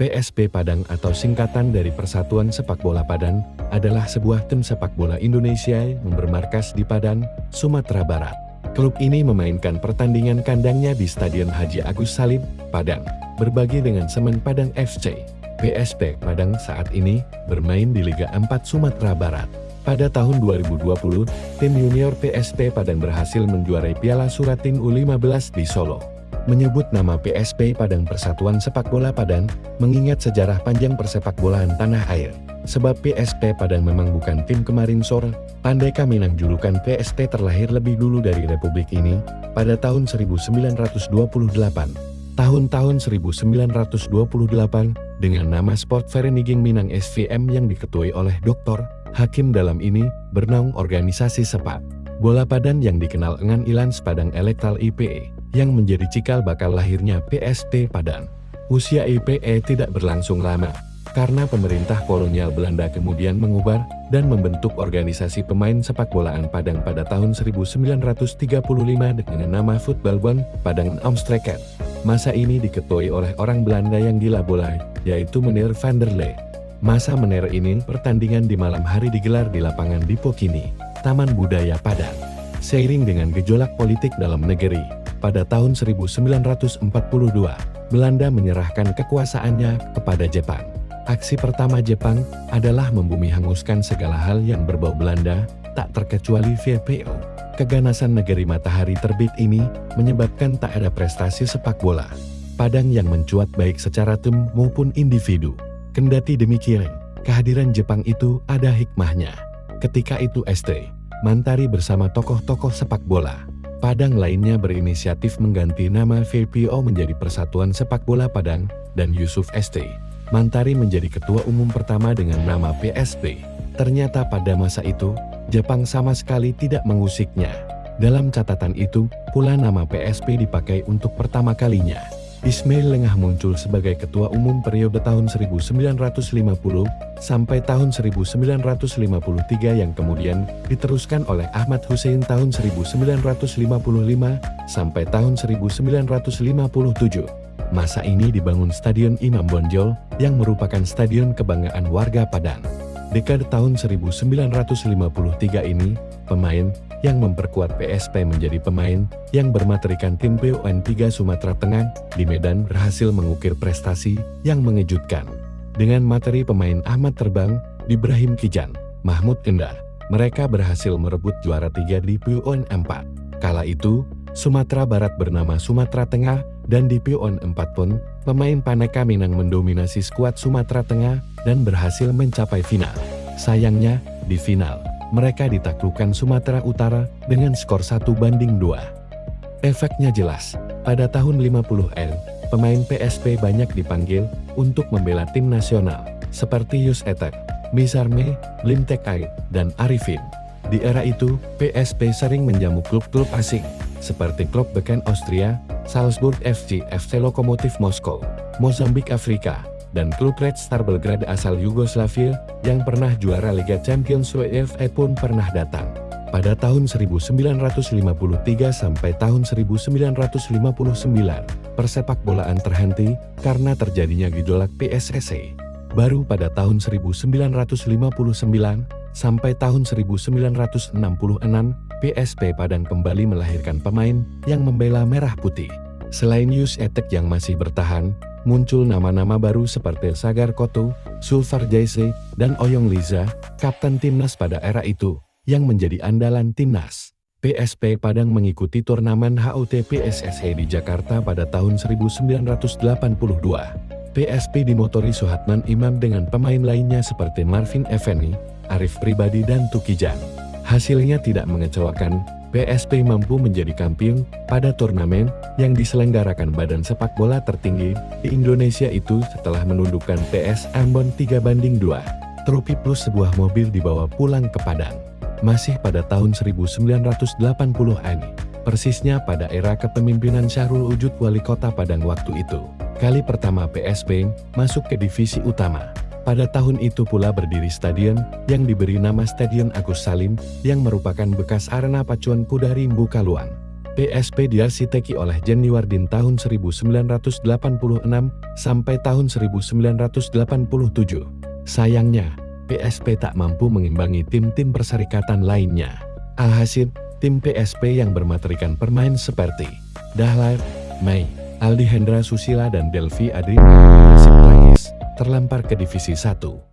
PSP Padang atau singkatan dari Persatuan Sepak Bola Padang adalah sebuah tim sepak bola Indonesia yang bermarkas di Padang, Sumatera Barat. Klub ini memainkan pertandingan kandangnya di Stadion Haji Agus Salim, Padang, berbagi dengan Semen Padang FC. PSP Padang saat ini bermain di Liga 4 Sumatera Barat. Pada tahun 2020, tim junior PSP Padang berhasil menjuarai Piala Suratin U15 di Solo. Menyebut nama PSP Padang Persatuan Sepak Bola Padang, mengingat sejarah panjang persepak bolaan tanah air. Sebab PSP Padang memang bukan tim kemarin sore, Pandai Kaminang julukan PSP terlahir lebih dulu dari Republik ini, pada tahun 1928. Tahun-tahun 1928, dengan nama Sport Vereniging Minang SVM yang diketuai oleh Dr. Hakim dalam ini, bernaung organisasi sepak bola Padang yang dikenal dengan Ilans Padang Electral IPE. Yang menjadi cikal bakal lahirnya PSP Padang. Usia IPE tidak berlangsung lama, karena pemerintah kolonial Belanda kemudian mengubar dan membentuk organisasi pemain sepak bolaan Padang pada tahun 1935 dengan nama Voetbalbond Padang Amsterdam. Masa ini diketuai oleh orang Belanda yang gila bola, yaitu Meneer van der Lee. Masa Meneer ini pertandingan di malam hari digelar di lapangan Dipokini, Taman Budaya Padang. Seiring dengan gejolak politik dalam negeri, pada tahun 1942, Belanda menyerahkan kekuasaannya kepada Jepang. Aksi pertama Jepang adalah membumi hanguskan segala hal yang berbau Belanda, tak terkecuali VPO. Keganasan negeri matahari terbit ini menyebabkan tak ada prestasi sepak bola Padang yang mencuat baik secara tim maupun individu. Kendati demikian, kehadiran Jepang itu ada hikmahnya. Ketika itu ST Mantari bersama tokoh-tokoh sepak bola Padang lainnya berinisiatif mengganti nama VPO menjadi Persatuan Sepak Bola Padang, dan Yusuf ST Mantari menjadi ketua umum pertama dengan nama PSP. Ternyata pada masa itu, Jepang sama sekali tidak mengusiknya. Dalam catatan itu, pula nama PSP dipakai untuk pertama kalinya. Ismail Lengah muncul sebagai ketua umum periode tahun 1950 sampai tahun 1953 yang kemudian diteruskan oleh Ahmad Hussein tahun 1955 sampai tahun 1957. Masa ini dibangun Stadion Imam Bonjol yang merupakan stadion kebanggaan warga Padang. Dekade tahun 1953 ini, pemain yang memperkuat PSP menjadi pemain yang bermaterikan tim PON 3 Sumatera Tengah di Medan berhasil mengukir prestasi yang mengejutkan. Dengan materi pemain Ahmad Terbang, Ibrahim Kijan, Mahmud Indah, mereka berhasil merebut juara 3 di PON 4. Kala itu, Sumatera Barat bernama Sumatera Tengah, dan di PON 4 pun, pemain Pandai Kaminang mendominasi skuad Sumatera Tengah dan berhasil mencapai final. Sayangnya, di final, mereka ditaklukkan Sumatera Utara dengan skor 1-2. Efeknya jelas, pada tahun 50-an, pemain PSP banyak dipanggil untuk membela tim nasional, seperti Yus Etek, Misarme, Limtekai, dan Arifin. Di era itu, PSP sering menjamu klub-klub asing, seperti klub Beken Austria, Salzburg FC, FC Lokomotif Moskow, Mozambik Afrika, dan klub Red Star Belgrade asal Yugoslavia yang pernah juara Liga Champions UEFA pun pernah datang. Pada tahun 1953 sampai tahun 1959, persepak bolaan terhenti karena terjadinya gejolak PSSI. Baru pada tahun 1959 sampai tahun 1966, PSP Padang kembali melahirkan pemain yang membela merah putih. Selain Yus Etek yang masih bertahan, muncul nama-nama baru seperti Sagar Koto, Sulfar Jaise, dan Oyong Liza, kapten timnas pada era itu, yang menjadi andalan timnas. PSP Padang mengikuti turnamen HOT PSSI di Jakarta pada tahun 1982. PSP dimotori Suhatman Imam dengan pemain lainnya seperti Marvin Effendi, Arif Pribadi, dan Tukijan. Hasilnya tidak mengecewakan. PSP mampu menjadi kampiun pada turnamen yang diselenggarakan badan sepak bola tertinggi di Indonesia itu setelah menundukkan PS Ambon 3-2. Trofi plus sebuah mobil dibawa pulang ke Padang. Masih pada tahun 1980-an, persisnya pada era kepemimpinan Syahrul Wujud wali kota Padang waktu itu, kali pertama PSP masuk ke divisi utama. Pada tahun itu pula berdiri stadion yang diberi nama Stadion Agus Salim yang merupakan bekas arena pacuan kuda Rimbu Kaluang. PSP diarsiteki oleh Jenny Wardin tahun 1986 sampai tahun 1987. Sayangnya, PSP tak mampu mengimbangi tim-tim perserikatan lainnya. Alhasil, tim PSP yang bermaterikan pemain seperti Dahlan, Mei, Aldi Hendra Susila dan Delvi Adri nasib tragis terlampar ke Divisi 1.